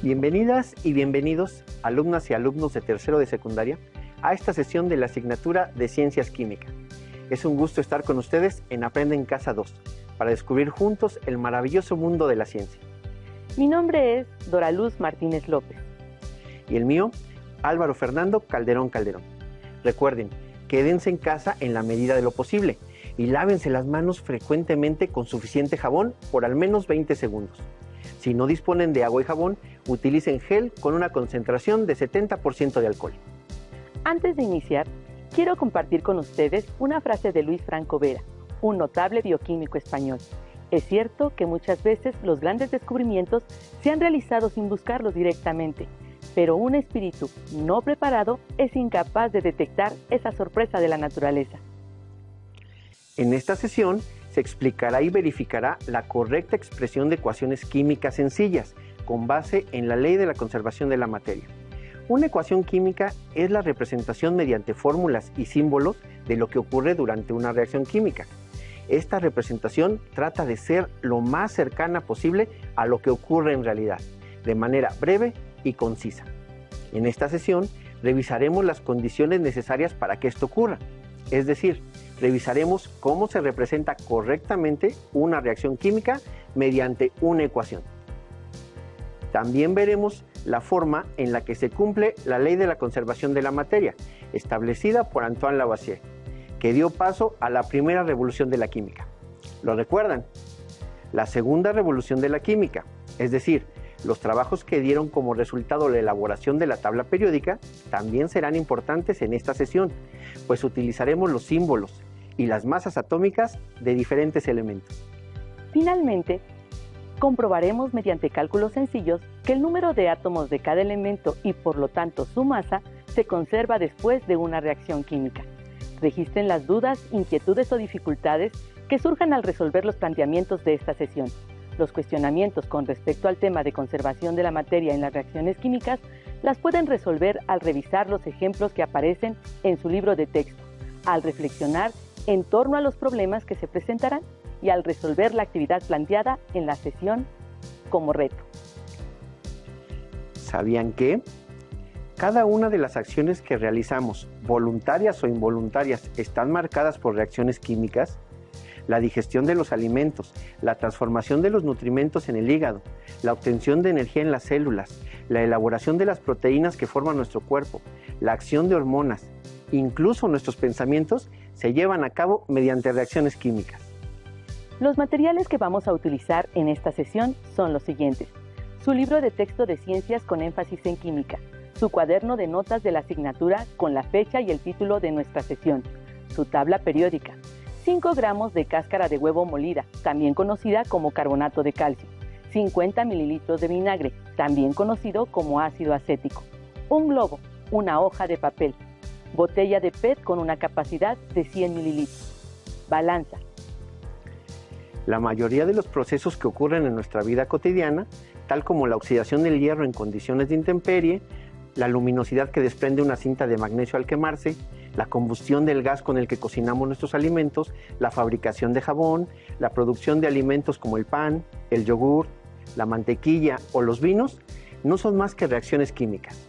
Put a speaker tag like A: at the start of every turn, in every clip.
A: Bienvenidas y bienvenidos, alumnas y alumnos de tercero de secundaria, a esta sesión de la asignatura de Ciencias Químicas. Es un gusto estar con ustedes en Aprende en Casa 2, para descubrir juntos el maravilloso mundo de la ciencia.
B: Mi nombre es Doraluz Martínez López.
A: Y el mío, Álvaro Fernando Calderón Calderón. Recuerden, quédense en casa en la medida de lo posible y lávense las manos frecuentemente con suficiente jabón por al menos 20 segundos. Si no disponen de agua y jabón, utilicen gel con una concentración de 70% de alcohol.
B: Antes de iniciar, quiero compartir con ustedes una frase de Luis Franco Vera, un notable bioquímico español. Es cierto que muchas veces los grandes descubrimientos se han realizado sin buscarlos directamente, pero un espíritu no preparado es incapaz de detectar esa sorpresa de la naturaleza.
A: En esta sesión se explicará y verificará la correcta expresión de ecuaciones químicas sencillas, con base en la ley de la conservación de la materia. Una ecuación química es la representación mediante fórmulas y símbolos de lo que ocurre durante una reacción química. Esta representación trata de ser lo más cercana posible a lo que ocurre en realidad, de manera breve y concisa. En esta sesión revisaremos las condiciones necesarias para que esto ocurra, es decir, revisaremos cómo se representa correctamente una reacción química mediante una ecuación. También veremos la forma en la que se cumple la ley de la conservación de la materia, establecida por Antoine Lavoisier, que dio paso a la primera revolución de la química. ¿Lo recuerdan? La segunda revolución de la química, es decir, los trabajos que dieron como resultado la elaboración de la tabla periódica, también serán importantes en esta sesión, pues utilizaremos los símbolos y las masas atómicas de diferentes elementos.
B: Finalmente, comprobaremos mediante cálculos sencillos que el número de átomos de cada elemento y por lo tanto su masa se conserva después de una reacción química. Registren las dudas, inquietudes o dificultades que surjan al resolver los planteamientos de esta sesión. Los cuestionamientos con respecto al tema de conservación de la materia en las reacciones químicas las pueden resolver al revisar los ejemplos que aparecen en su libro de texto, al reflexionar en torno a los problemas que se presentarán y al resolver la actividad planteada en la sesión como reto.
A: ¿Sabían que? Cada una de las acciones que realizamos, voluntarias o involuntarias, están marcadas por reacciones químicas. La digestión de los alimentos, la transformación de los nutrimentos en el hígado, la obtención de energía en las células, la elaboración de las proteínas que forman nuestro cuerpo, la acción de hormonas, incluso nuestros pensamientos se llevan a cabo mediante reacciones químicas.
B: Los materiales que vamos a utilizar en esta sesión son los siguientes: su libro de texto de ciencias con énfasis en química, su cuaderno de notas de la asignatura con la fecha y el título de nuestra sesión, su tabla periódica, 5 gramos de cáscara de huevo molida, también conocida como carbonato de calcio, 50 mililitros de vinagre, también conocido como ácido acético, un globo, una hoja de papel, botella de PET con una capacidad de 100 mililitros, balanza.
A: La mayoría de los procesos que ocurren en nuestra vida cotidiana, tal como la oxidación del hierro en condiciones de intemperie, la luminosidad que desprende una cinta de magnesio al quemarse, la combustión del gas con el que cocinamos nuestros alimentos, la fabricación de jabón, la producción de alimentos como el pan, el yogur, la mantequilla o los vinos, no son más que reacciones químicas.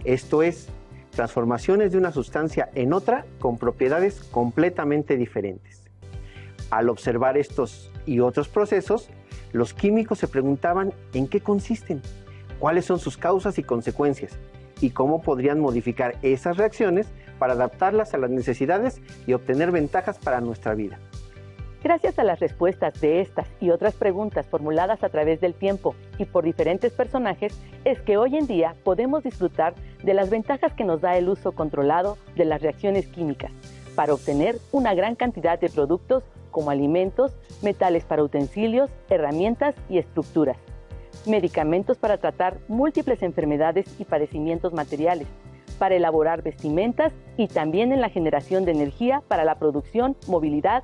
A: Esto es, transformaciones de una sustancia en otra con propiedades completamente diferentes. Al observar estos y otros procesos, los químicos se preguntaban en qué consisten, cuáles son sus causas y consecuencias, y cómo podrían modificar esas reacciones para adaptarlas a las necesidades y obtener ventajas para nuestra vida.
B: Gracias a las respuestas de estas y otras preguntas formuladas a través del tiempo y por diferentes personajes, es que hoy en día podemos disfrutar de las ventajas que nos da el uso controlado de las reacciones químicas para obtener una gran cantidad de productos como alimentos, metales para utensilios, herramientas y estructuras, medicamentos para tratar múltiples enfermedades y padecimientos materiales, para elaborar vestimentas y también en la generación de energía para la producción, movilidad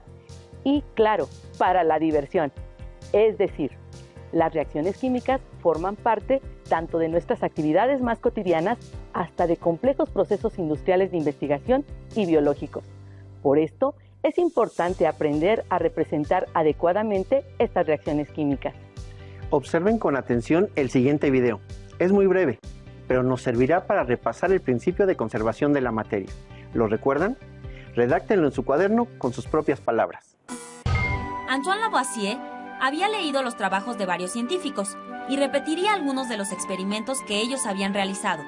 B: y, claro, para la diversión. Es decir, las reacciones químicas forman parte tanto de nuestras actividades más cotidianas hasta de complejos procesos industriales de investigación y biológicos. Por esto, es importante aprender a representar adecuadamente estas reacciones químicas.
A: Observen con atención el siguiente video. Es muy breve, pero nos servirá para repasar el principio de conservación de la materia. ¿Lo recuerdan? Redáctenlo en su cuaderno con sus propias palabras.
C: Antoine Lavoisier había leído los trabajos de varios científicos y repetiría algunos de los experimentos que ellos habían realizado,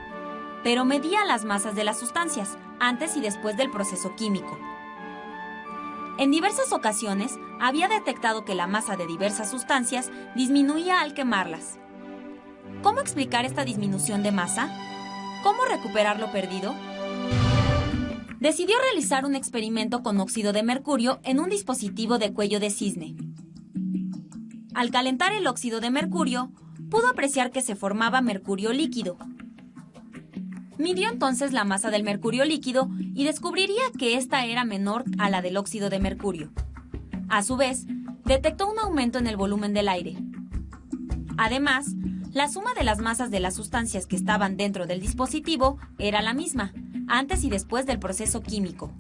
C: pero medía las masas de las sustancias antes y después del proceso químico. En diversas ocasiones había detectado que la masa de diversas sustancias disminuía al quemarlas. ¿Cómo explicar esta disminución de masa? ¿Cómo recuperar lo perdido? Decidió realizar un experimento con óxido de mercurio en un dispositivo de cuello de cisne. Al calentar el óxido de mercurio, pudo apreciar que se formaba mercurio líquido. Midió entonces la masa del mercurio líquido y descubriría que ésta era menor a la del óxido de mercurio. A su vez, detectó un aumento en el volumen del aire. Además, la suma de las masas de las sustancias que estaban dentro del dispositivo era la misma, antes y después del proceso químico.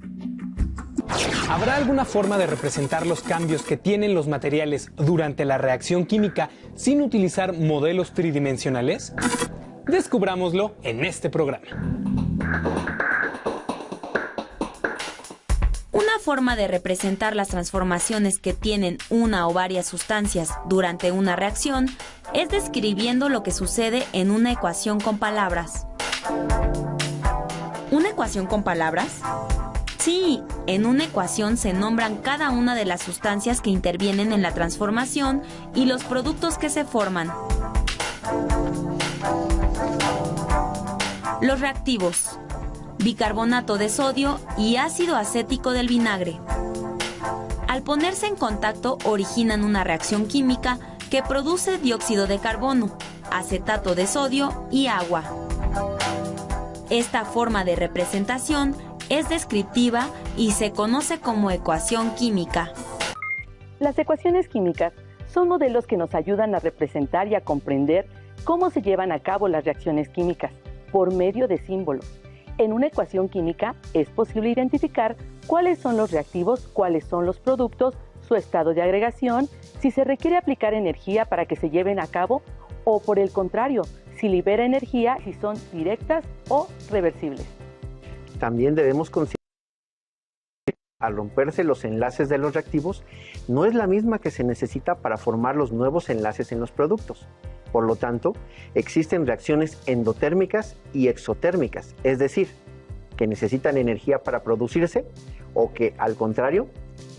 D: ¿Habrá alguna forma de representar los cambios que tienen los materiales durante la reacción química sin utilizar modelos tridimensionales? Descubrámoslo en este programa.
C: Una forma de representar las transformaciones que tienen una o varias sustancias durante una reacción es describiendo lo que sucede en una ecuación con palabras. ¿Una ecuación con palabras? Sí, en una ecuación se nombran cada una de las sustancias que intervienen en la transformación y los productos que se forman. Los reactivos: bicarbonato de sodio y ácido acético del vinagre. Al ponerse en contacto originan una reacción química que produce dióxido de carbono, acetato de sodio y agua. Esta forma de representación es descriptiva y se conoce como ecuación química.
B: Las ecuaciones químicas son modelos que nos ayudan a representar y a comprender cómo se llevan a cabo las reacciones químicas por medio de símbolos. En una ecuación química es posible identificar cuáles son los reactivos, cuáles son los productos, su estado de agregación, si se requiere aplicar energía para que se lleven a cabo o, por el contrario, si libera energía, si son directas o reversibles.
A: También debemos considerar que al romperse los enlaces de los reactivos, no es la misma que se necesita para formar los nuevos enlaces en los productos. Por lo tanto, existen reacciones endotérmicas y exotérmicas, es decir, que necesitan energía para producirse o que, al contrario,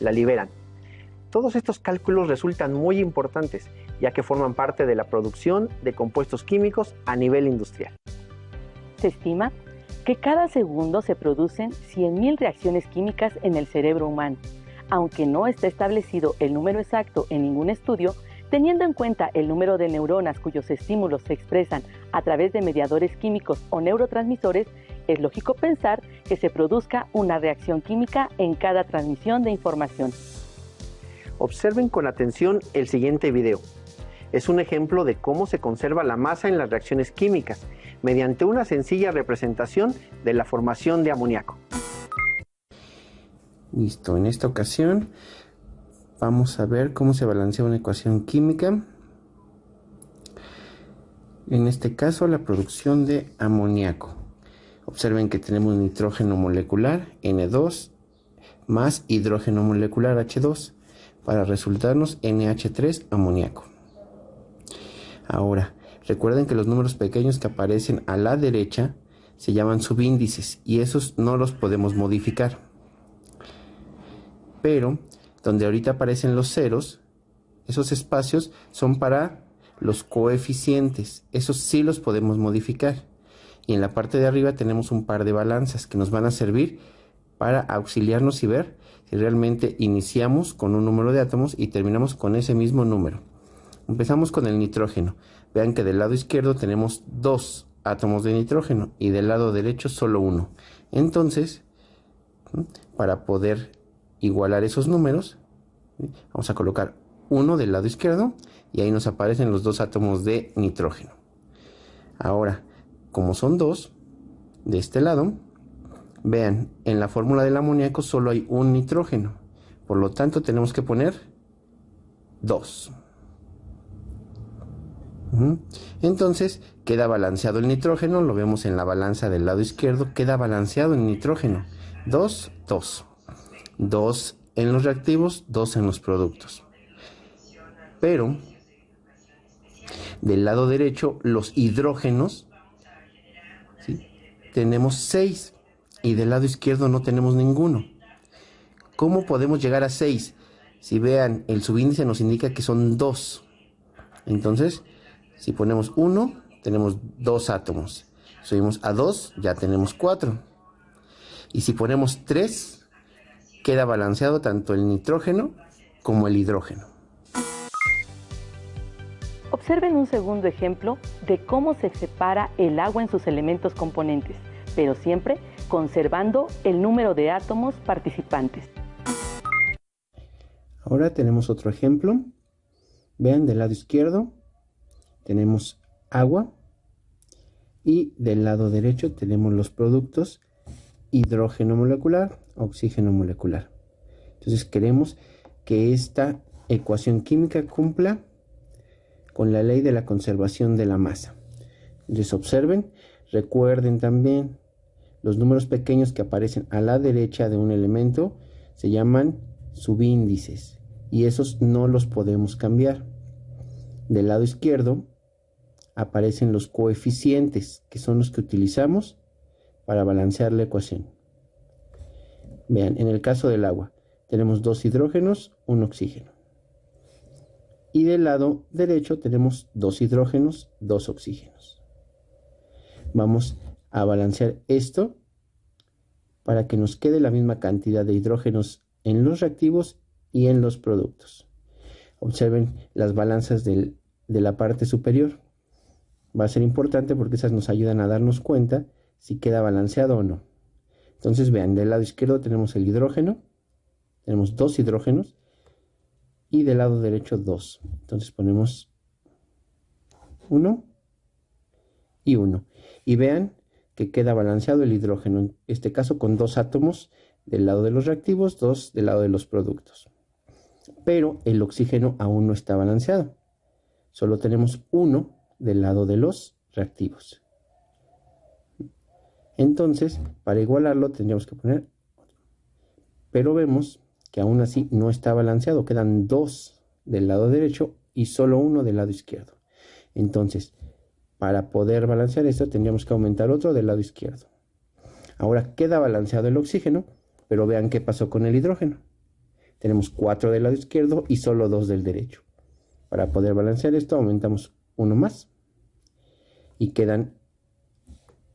A: la liberan. Todos estos cálculos resultan muy importantes, ya que forman parte de la producción de compuestos químicos a nivel industrial.
B: Se estima que cada segundo se producen 100.000 reacciones químicas en el cerebro humano. Aunque no está establecido el número exacto en ningún estudio, teniendo en cuenta el número de neuronas cuyos estímulos se expresan a través de mediadores químicos o neurotransmisores, es lógico pensar que se produzca una reacción química en cada transmisión de información.
A: Observen con atención el siguiente video. Es un ejemplo de cómo se conserva la masa en las reacciones químicas mediante una sencilla representación de la formación de amoníaco. Listo, en esta ocasión vamos a ver cómo se balancea una ecuación química. En este caso, la producción de amoníaco. Observen que tenemos nitrógeno molecular, N2, más hidrógeno molecular, H2, para resultarnos NH3 amoníaco. Ahora, recuerden que los números pequeños que aparecen a la derecha se llaman subíndices y esos no los podemos modificar. Pero donde ahorita aparecen los ceros, esos espacios son para los coeficientes, esos sí los podemos modificar. Y en la parte de arriba tenemos un par de balanzas que nos van a servir para auxiliarnos y ver si realmente iniciamos con un número de átomos y terminamos con ese mismo número. Empezamos con el nitrógeno. Vean que del lado izquierdo tenemos 2 átomos de nitrógeno y del lado derecho solo 1. Entonces, para poder igualar esos números, vamos a colocar 1 del lado izquierdo y ahí nos aparecen los 2 átomos de nitrógeno. Ahora, como son 2 de este lado, vean, en la fórmula del amoníaco solo hay un nitrógeno, por lo tanto tenemos que poner 2. Entonces queda balanceado el nitrógeno, lo vemos en la balanza del lado izquierdo, queda balanceado el nitrógeno. 2, 2. 2 en los reactivos, 2 en los productos. Pero del lado derecho, los hidrógenos, ¿sí?, tenemos 6 y del lado izquierdo no tenemos ninguno. ¿Cómo podemos llegar a 6? Si vean, el subíndice nos indica que son 2. Entonces, si ponemos 1, tenemos 2 átomos. Subimos a 2, ya tenemos 4. Y si ponemos 3, queda balanceado tanto el nitrógeno como el hidrógeno.
B: Observen un segundo ejemplo de cómo se separa el agua en sus elementos componentes, pero siempre conservando el número de átomos participantes.
A: Ahora tenemos otro ejemplo. Vean, del lado izquierdo tenemos agua y del lado derecho tenemos los productos hidrógeno molecular, oxígeno molecular. Entonces queremos que esta ecuación química cumpla con la ley de la conservación de la masa. Entonces observen, recuerden también los números pequeños que aparecen a la derecha de un elemento se llaman subíndices y esos no los podemos cambiar. Del lado izquierdo aparecen los coeficientes, que son los que utilizamos para balancear la ecuación. Vean, en el caso del agua tenemos 2 hidrógenos, 1 oxígeno. Y del lado derecho tenemos 2 hidrógenos, 2 oxígenos. Vamos a balancear esto para que nos quede la misma cantidad de hidrógenos en los reactivos y en los productos. Observen las balanzas de la parte superior. Va a ser importante porque esas nos ayudan a darnos cuenta si queda balanceado o no. Entonces vean, del lado izquierdo tenemos el hidrógeno, tenemos 2 hidrógenos y del lado derecho 2. Entonces ponemos 1 y 1. Y vean que queda balanceado el hidrógeno, en este caso con 2 átomos del lado de los reactivos, 2 del lado de los productos. Pero el oxígeno aún no está balanceado. Solo tenemos 1 del lado de los reactivos. Entonces, para igualarlo tendríamos que poner otro. Pero vemos que aún así no está balanceado. Quedan 2 del lado derecho y solo 1 del lado izquierdo. Entonces, para poder balancear esto tendríamos que aumentar otro del lado izquierdo. Ahora queda balanceado el oxígeno, pero vean qué pasó con el hidrógeno. Tenemos 4 del lado izquierdo y solo 2 del derecho. Para poder balancear esto aumentamos 1 más y quedan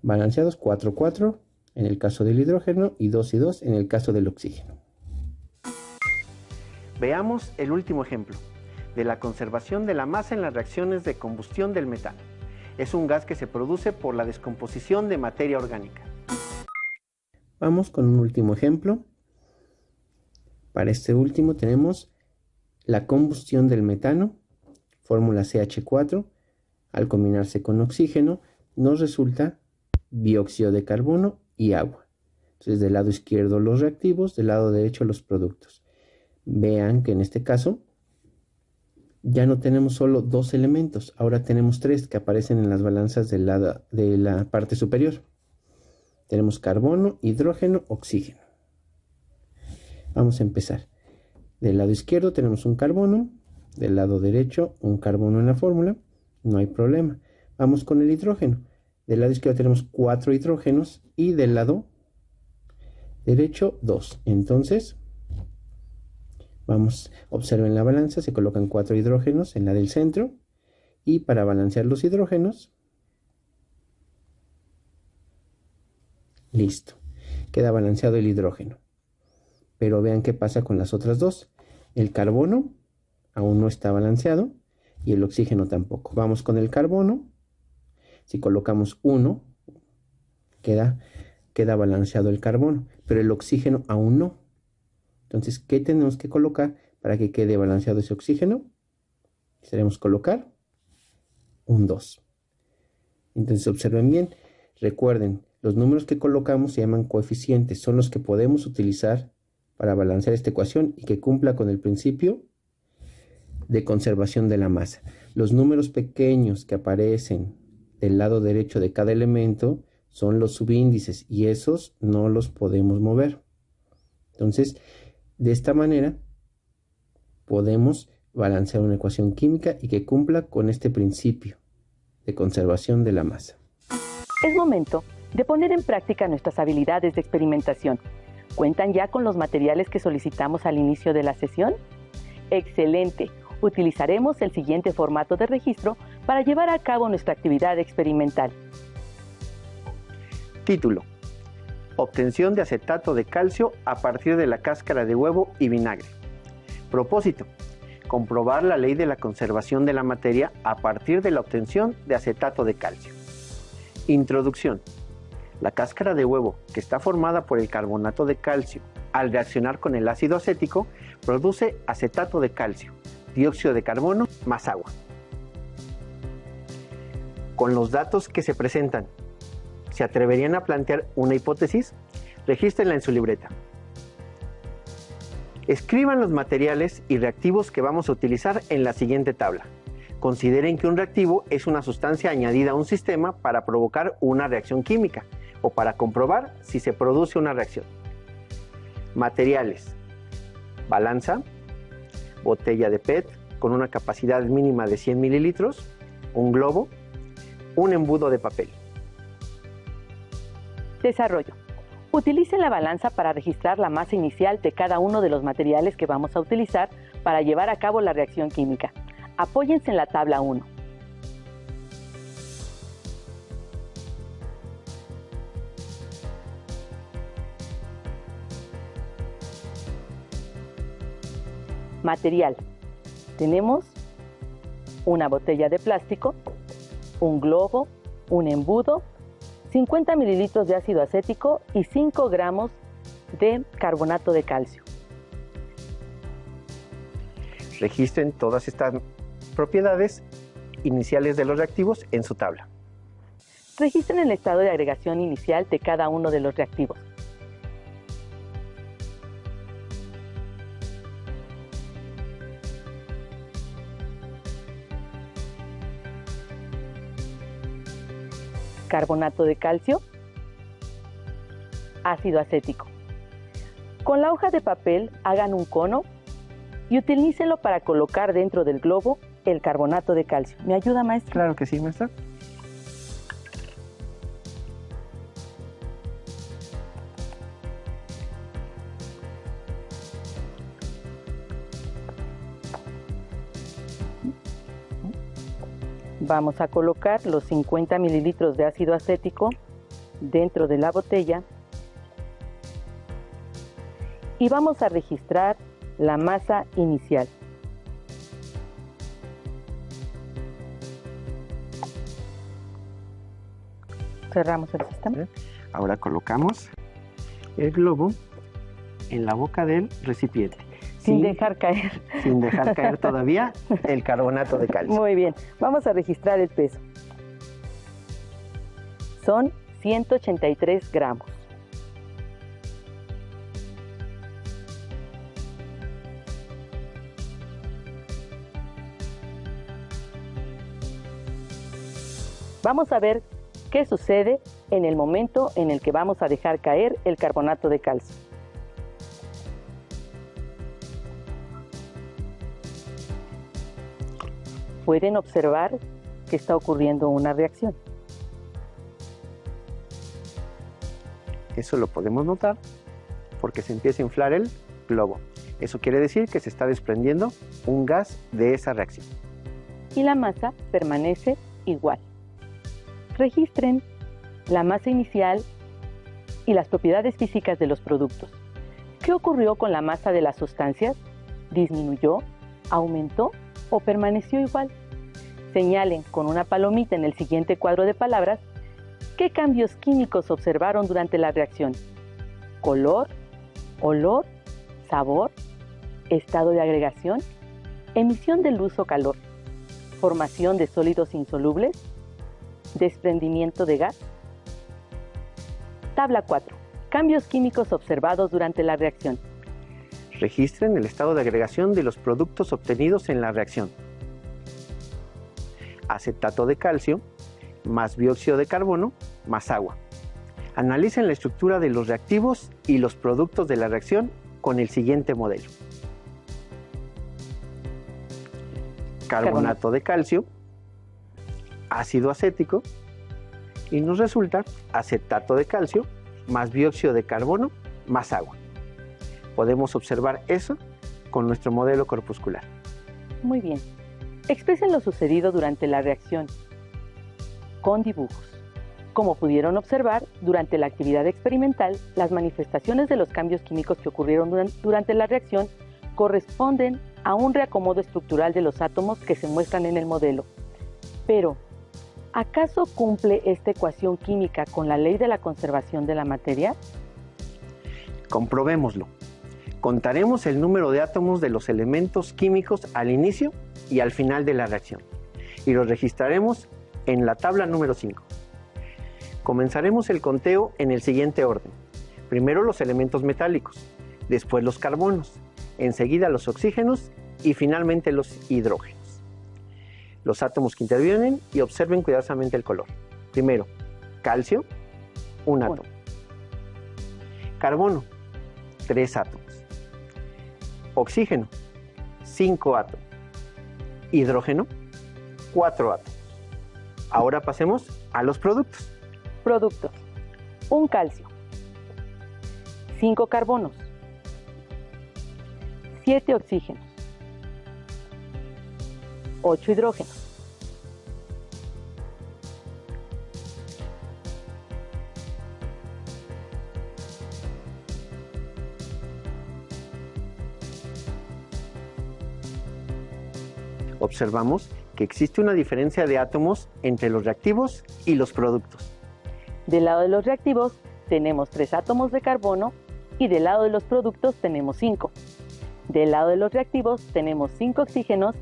A: balanceados 4, 4 en el caso del hidrógeno y 2 y 2 en el caso del oxígeno. Veamos el último ejemplo de la conservación de la masa en las reacciones de combustión del metano. Es un gas que se produce por la descomposición de materia orgánica. Vamos con un último ejemplo. Para este último tenemos la combustión del metano, fórmula CH4, al combinarse con oxígeno nos resulta dióxido de carbono y agua. Entonces del lado izquierdo los reactivos, del lado derecho los productos. Vean que en este caso ya no tenemos solo 2 elementos, ahora tenemos 3 que aparecen en las balanzas de la parte superior. Tenemos carbono, hidrógeno, oxígeno. Vamos a empezar. Del lado izquierdo tenemos un carbono, del lado derecho un carbono en la fórmula, no hay problema. Vamos con el hidrógeno. Del lado izquierdo tenemos 4 hidrógenos y del lado derecho 2. Entonces, observen la balanza, se colocan 4 hidrógenos en la del centro y para balancear los hidrógenos, listo, queda balanceado el hidrógeno. Pero vean qué pasa con las otras dos. El carbono aún no está balanceado y el oxígeno tampoco. Vamos con el carbono. Si colocamos 1, queda balanceado el carbono, pero el oxígeno aún no. Entonces, ¿qué tenemos que colocar para que quede balanceado ese oxígeno? Queremos colocar un 2. Entonces, observen bien. Recuerden, los números que colocamos se llaman coeficientes. Son los que podemos utilizar para balancear esta ecuación y que cumpla con el principio de conservación de la masa. Los números pequeños que aparecen del lado derecho de cada elemento son los subíndices y esos no los podemos mover. Entonces, de esta manera podemos balancear una ecuación química y que cumpla con este principio de conservación de la masa.
B: Es momento de poner en práctica nuestras habilidades de experimentación. ¿Cuentan ya con los materiales que solicitamos al inicio de la sesión? ¡Excelente! Utilizaremos el siguiente formato de registro para llevar a cabo nuestra actividad experimental.
A: Título: Obtención de acetato de calcio a partir de la cáscara de huevo y vinagre. Propósito: comprobar la ley de la conservación de la materia a partir de la obtención de acetato de calcio. Introducción: la cáscara de huevo, que está formada por el carbonato de calcio, al reaccionar con el ácido acético, produce acetato de calcio, dióxido de carbono más agua. Con los datos que se presentan, ¿se atreverían a plantear una hipótesis? Regístrenla en su libreta. Escriban los materiales y reactivos que vamos a utilizar en la siguiente tabla. Consideren que un reactivo es una sustancia añadida a un sistema para provocar una reacción química o para comprobar si se produce una reacción. Materiales: balanza, botella de PET con una capacidad mínima de 100 mililitros, un globo, un embudo de papel.
B: Desarrollo: utilicen la balanza para registrar la masa inicial de cada uno de los materiales que vamos a utilizar para llevar a cabo la reacción química. Apóyense en la tabla 1. Material: tenemos una botella de plástico, un globo, un embudo, 50 mililitros de ácido acético y 5 gramos de carbonato de calcio.
A: Registren todas estas propiedades iniciales de los reactivos en su tabla.
B: Registren el estado de agregación inicial de cada uno de los reactivos. Carbonato de calcio, ácido acético. Con la hoja de papel hagan un cono y utilícenlo para colocar dentro del globo el carbonato de calcio. ¿Me ayuda, maestra?
A: Claro que sí, maestra.
B: Vamos a colocar los 50 mililitros de ácido acético dentro de la botella y vamos a registrar la masa inicial. Cerramos el sistema.
A: Ahora colocamos el globo en la boca del recipiente.
B: Sin dejar caer.
A: Sin dejar caer todavía el carbonato de calcio.
B: Muy bien, vamos a registrar el peso. Son 183 gramos. Vamos a ver qué sucede en el momento en el que vamos a dejar caer el carbonato de calcio. Pueden observar que está ocurriendo una reacción.
A: Eso lo podemos notar porque se empieza a inflar el globo. Eso quiere decir que se está desprendiendo un gas de esa reacción.
B: Y la masa permanece igual. Registren la masa inicial y las propiedades físicas de los productos. ¿Qué ocurrió con la masa de las sustancias? ¿Disminuyó? ¿Aumentó? ¿O permaneció igual? Señalen con una palomita en el siguiente cuadro de palabras qué cambios químicos observaron durante la reacción. Color, olor, sabor, estado de agregación, emisión de luz o calor, formación de sólidos insolubles, desprendimiento de gas. Tabla 4. Cambios químicos observados durante la reacción.
A: Registren el estado de agregación de los productos obtenidos en la reacción. acetato de calcio, más dióxido de carbono, más agua. Analicen la estructura de los reactivos y los productos de la reacción con el siguiente modelo. Carbonato de calcio, ácido acético, y nos resulta acetato de calcio más dióxido de carbono más agua. Podemos observar eso con nuestro modelo corpuscular.
B: Muy bien. Expresen lo sucedido durante la reacción con dibujos. Como pudieron observar, durante la actividad experimental, las manifestaciones de los cambios químicos que ocurrieron durante la reacción corresponden a un reacomodo estructural de los átomos que se muestran en el modelo. Pero, ¿acaso cumple esta ecuación química con la ley de la conservación de la materia?
A: Comprobémoslo. Contaremos el número de átomos de los elementos químicos al inicio y al final de la reacción, y los registraremos en la tabla número 5. Comenzaremos el conteo en el siguiente orden. Primero los elementos metálicos, después los carbonos, enseguida los oxígenos y finalmente los hidrógenos. Los átomos que intervienen y observen cuidadosamente el color. Primero, calcio, un átomo. Carbono, 3 átomos. Oxígeno, 5 átomos. Hidrógeno, 4 átomos. Ahora pasemos a los productos.
B: Productos. Un calcio. 5 carbonos. 7 oxígenos. 8 hidrógenos.
A: Observamos que existe una diferencia de átomos entre los reactivos y los productos.
B: Del lado de los reactivos tenemos 3 átomos de carbono y del lado de los productos tenemos 5. Del lado de los reactivos tenemos 5 oxígenos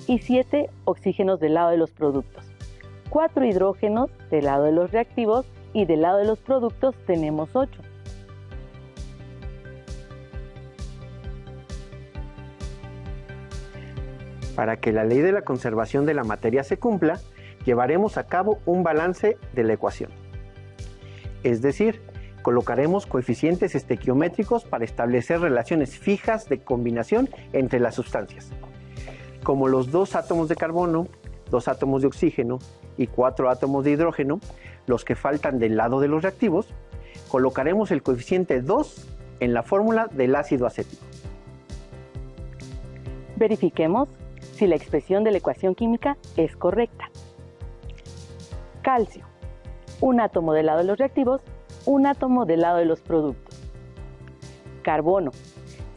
B: y 7 oxígenos del lado de los productos. 4 hidrógenos del lado de los reactivos y del lado de los productos tenemos 8.
A: Para que la ley de la conservación de la materia se cumpla, llevaremos a cabo un balance de la ecuación. Es decir, colocaremos coeficientes estequiométricos para establecer relaciones fijas de combinación entre las sustancias, como los 2 átomos de carbono, 2 átomos de oxígeno y 4 átomos de hidrógeno, los que faltan del lado de los reactivos. Colocaremos el coeficiente 2 en la fórmula del ácido acético.
B: Verifiquemos si la expresión de la ecuación química es correcta. Calcio, un átomo del lado de los reactivos, un átomo del lado de los productos. Carbono,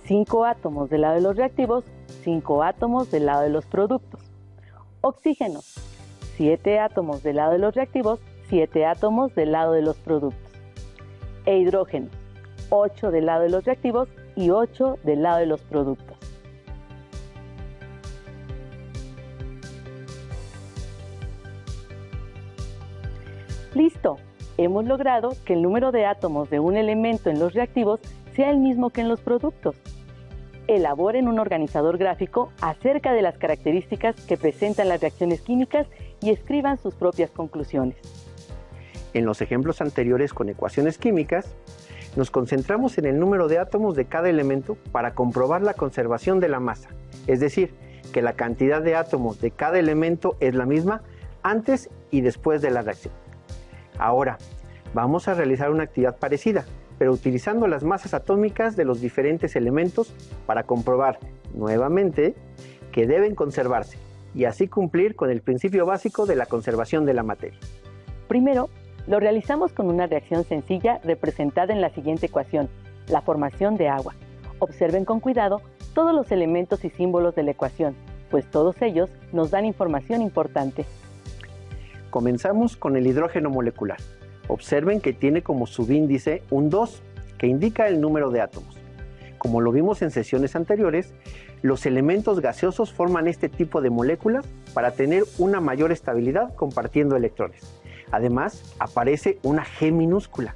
B: 5 átomos del lado de los reactivos, 5 átomos del lado de los productos. Oxígeno, 7 átomos del lado de los reactivos, 7 átomos del lado de los productos. E hidrógeno, 8 del lado de los reactivos y 8 del lado de los productos. ¡Listo! Hemos logrado que el número de átomos de un elemento en los reactivos sea el mismo que en los productos. Elaboren un organizador gráfico acerca de las características que presentan las reacciones químicas y escriban sus propias conclusiones.
A: En los ejemplos anteriores con ecuaciones químicas, nos concentramos en el número de átomos de cada elemento para comprobar la conservación de la masa, es decir, que la cantidad de átomos de cada elemento es la misma antes y después de la reacción. Ahora, vamos a realizar una actividad parecida, pero utilizando las masas atómicas de los diferentes elementos para comprobar nuevamente que deben conservarse y así cumplir con el principio básico de la conservación de la materia.
B: Primero, lo realizamos con una reacción sencilla representada en la siguiente ecuación, la formación de agua. Observen con cuidado todos los elementos y símbolos de la ecuación, pues todos ellos nos dan información importante.
A: Comenzamos con el hidrógeno molecular. Observen que tiene como subíndice un 2, que indica el número de átomos. Como lo vimos en sesiones anteriores, los elementos gaseosos forman este tipo de moléculas para tener una mayor estabilidad compartiendo electrones. Además, aparece una G minúscula,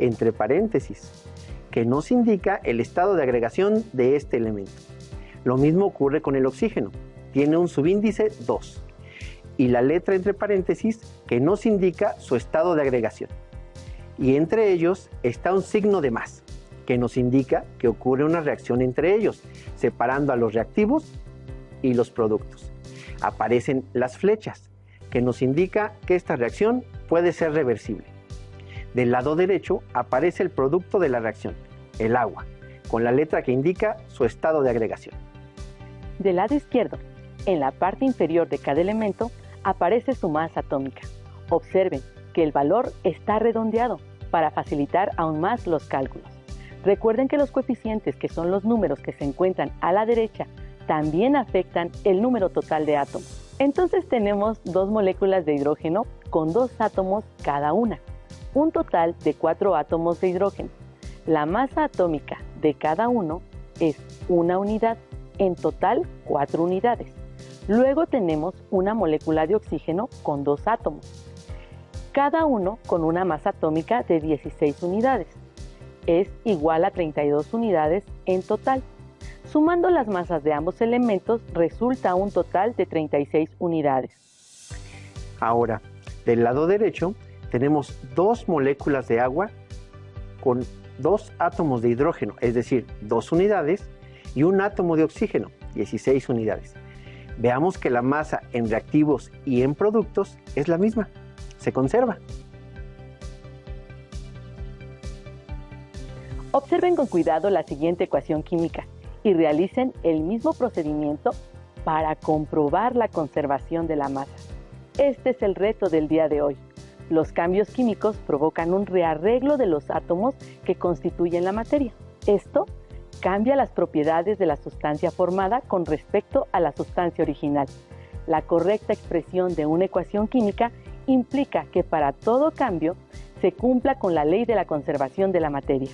A: entre paréntesis, que nos indica el estado de agregación de este elemento. Lo mismo ocurre con el oxígeno. Tiene un subíndice 2. y la letra entre paréntesis que nos indica su estado de agregación. Y entre ellos está un signo de más, que nos indica que ocurre una reacción entre ellos, separando a los reactivos y los productos. Aparecen las flechas, que nos indica que esta reacción puede ser reversible. Del lado derecho aparece el producto de la reacción, el agua, con la letra que indica su estado de agregación.
B: Del lado izquierdo, en la parte inferior de cada elemento, aparece su masa atómica. Observen que el valor está redondeado para facilitar aún más los cálculos. Recuerden que los coeficientes, que son los números que se encuentran a la derecha, también afectan el número total de átomos. Entonces tenemos dos moléculas de hidrógeno con 2 átomos cada una, un total de 4 átomos de hidrógeno. La masa atómica de cada uno es 1 unidad, en total 4 unidades. Luego tenemos una molécula de oxígeno con 2 átomos, cada uno con una masa atómica de 16 unidades. Es igual a 32 unidades en total. Sumando las masas de ambos elementos resulta un total de 36 unidades.
A: Ahora, del lado derecho tenemos 2 moléculas de agua con 2 átomos de hidrógeno, es decir, 2 unidades, y un átomo de oxígeno, 16 unidades. Veamos que la masa en reactivos y en productos es la misma, se conserva.
B: Observen con cuidado la siguiente ecuación química y realicen el mismo procedimiento para comprobar la conservación de la masa. Este es el reto del día de hoy. Los cambios químicos provocan un rearreglo de los átomos que constituyen la materia. Esto cambia las propiedades de la sustancia formada con respecto a la sustancia original. La correcta expresión de una ecuación química implica que para todo cambio se cumpla con la ley de la conservación de la materia.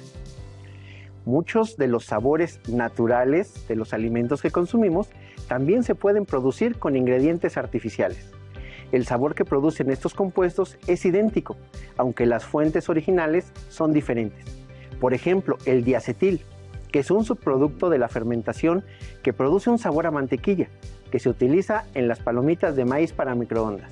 A: Muchos de los sabores naturales de los alimentos que consumimos también se pueden producir con ingredientes artificiales. El sabor que producen estos compuestos es idéntico, aunque las fuentes originales son diferentes. Por ejemplo, el diacetil, que es un subproducto de la fermentación que produce un sabor a mantequilla, que se utiliza en las palomitas de maíz para microondas.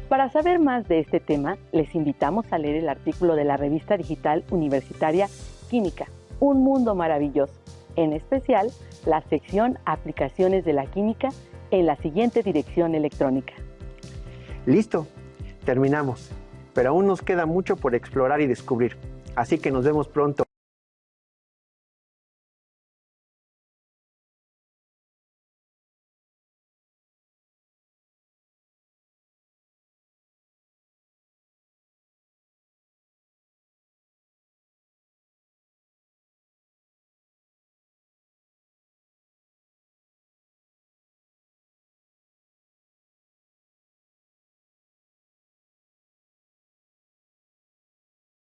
B: Para saber más de este tema, les invitamos a leer el artículo de la revista digital universitaria Química, un mundo maravilloso, en especial la sección Aplicaciones de la Química en la siguiente dirección electrónica.
A: Listo, terminamos, pero aún nos queda mucho por explorar y descubrir, así que nos vemos pronto.